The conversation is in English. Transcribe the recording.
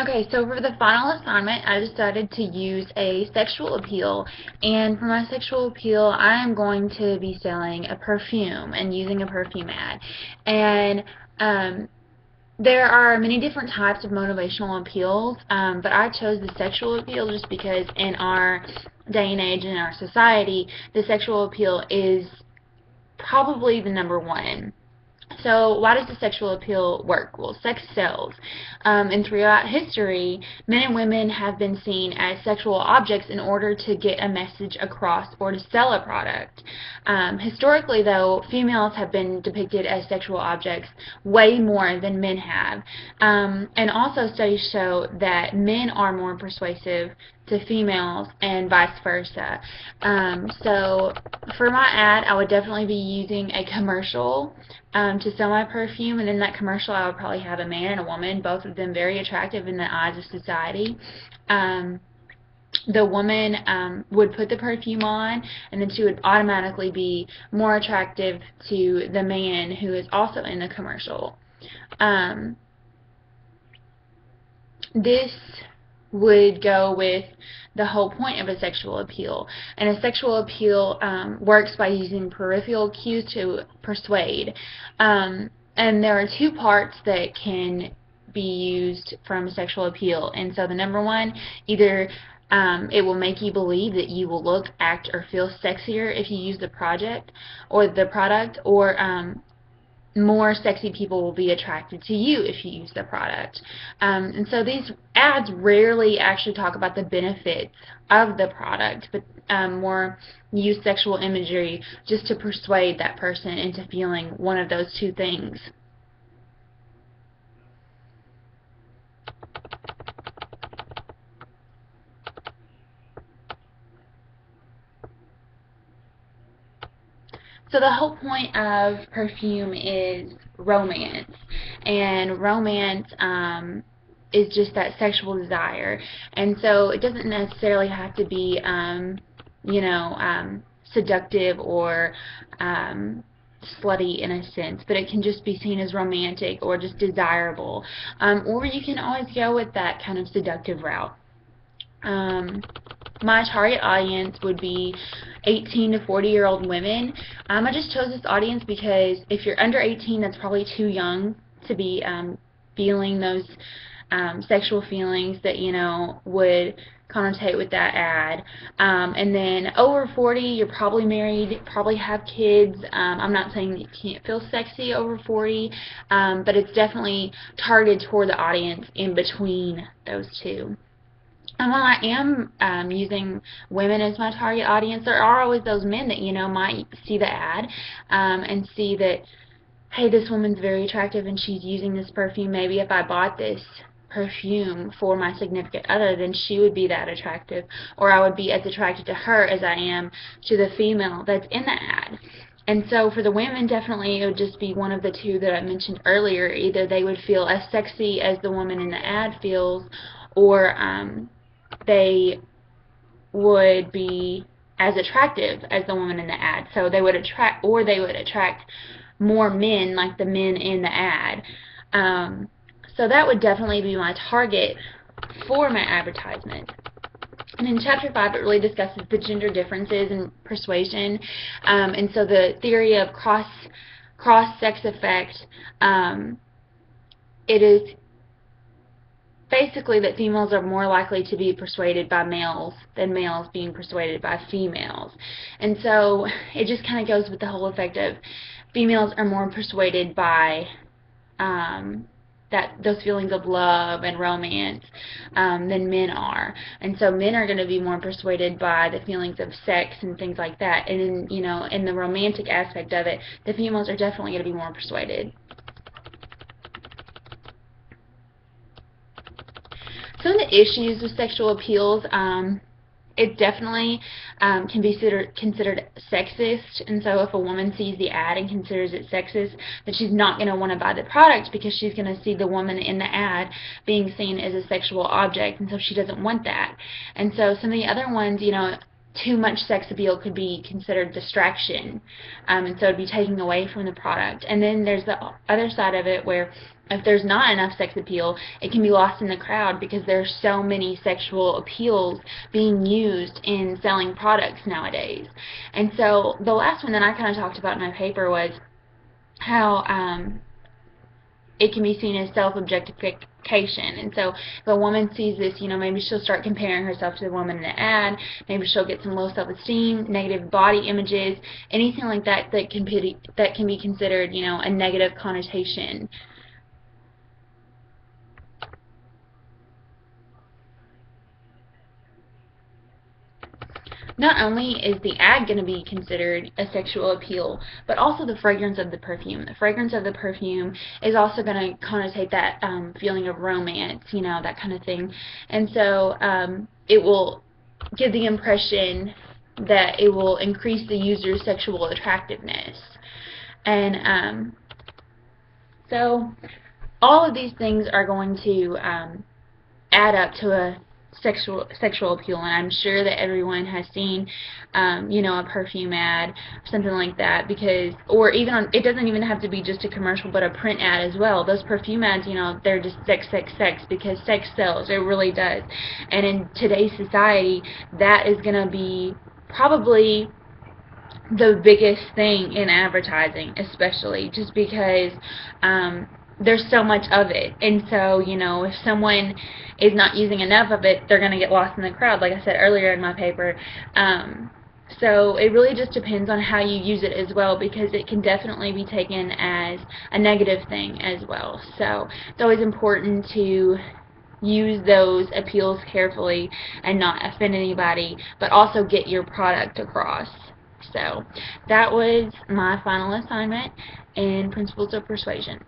Okay, so for the final assignment, I decided to use a sexual appeal, and for my sexual appeal, I am going to be selling a perfume and using a perfume ad. And there are many different types of motivational appeals, but I chose the sexual appeal just because in our day and age in our society, the sexual appeal is probably the number one. So why does the sexual appeal work? Well, sex sells. And throughout history, men and women have been seen as sexual objects in order to get a message across or to sell a product. Historically, though, females have been depicted as sexual objects way more than men have. And also studies show that men are more persuasive to females and vice versa. So for my ad, I would definitely be using a commercial to sell my perfume, and in that commercial I would probably have a man and a woman, both of them very attractive in the eyes of society. The woman would put the perfume on, and then she would automatically be more attractive to the man who is also in the commercial. This would go with the whole point of a sexual appeal. And a sexual appeal works by using peripheral cues to persuade. And there are two parts that can be used from a sexual appeal. And so the number one, either it will make you believe that you will look, act, or feel sexier if you use the product, or more sexy people will be attracted to you if you use the product. And so these ads rarely actually talk about the benefits of the product, but more use sexual imagery just to persuade that person into feeling one of those two things. So the whole point of perfume is romance, and romance is just that sexual desire. And so it doesn't necessarily have to be, seductive or slutty in a sense, but it can just be seen as romantic or just desirable. Or you can always go with that kind of seductive route. My target audience would be 18 to 40-year-old women. I just chose this audience because if you're under 18, that's probably too young to be feeling those sexual feelings that, would connotate with that ad. And then over 40, you're probably married, probably have kids. I'm not saying that you can't feel sexy over 40, but it's definitely targeted toward the audience in between those two. And while I am using women as my target audience, there are always those men that, might see the ad and see that, hey, this woman's very attractive and she's using this perfume. Maybe if I bought this perfume for my significant other, then she would be that attractive, or I would be as attracted to her as I am to the female that's in the ad. And so for the women, definitely it would just be one of the two that I mentioned earlier. Either they would feel as sexy as the woman in the ad feels, or they would be as attractive as the woman in the ad. So they would attract more men like the men in the ad. So that would definitely be my target for my advertisement. And in Chapter 5, it really discusses the gender differences in persuasion. And so the theory of cross-sex effect, it is basically that females are more likely to be persuaded by males than males being persuaded by females. And so it just kind of goes with the whole effect of females are more persuaded by those feelings of love and romance than men are. And so men are going to be more persuaded by the feelings of sex and things like that. And in the romantic aspect of it, the females are definitely going to be more persuaded. Some of the issues with sexual appeals, it definitely can be considered sexist, and so if a woman sees the ad and considers it sexist, then she's not going to want to buy the product because she's going to see the woman in the ad being seen as a sexual object, and so she doesn't want that. And so some of the other ones, too much sex appeal could be considered distraction, and so it would be taking away from the product. And then there's the other side of it where if there's not enough sex appeal, it can be lost in the crowd because there's so many sexual appeals being used in selling products nowadays. And so the last one that I kind of talked about in my paper was how it can be seen as self-objectification. And so if a woman sees this, maybe she'll start comparing herself to the woman in the ad. Maybe she'll get some low self-esteem, negative body images, anything like that that can be considered, a negative connotation. Not only is the ad going to be considered a sexual appeal, but also the fragrance of the perfume. The fragrance of the perfume is also going to connotate that feeling of romance, that kind of thing. And so it will give the impression that it will increase the user's sexual attractiveness. And so all of these things are going to add up to a sexual appeal, and I'm sure that everyone has seen a perfume ad, something like that, because, or even on, it doesn't even have to be just a commercial, but a print ad as well. Those perfume ads, they're just sex, because sex sells. It really does. And in today's society, that is going to be probably the biggest thing in advertising, especially just because there's so much of it. And so, if someone is not using enough of it, they're going to get lost in the crowd, like I said earlier in my paper. So it really just depends on how you use it as well, because it can definitely be taken as a negative thing as well. So it's always important to use those appeals carefully and not offend anybody, but also get your product across. So that was my final assignment in Principles of Persuasion.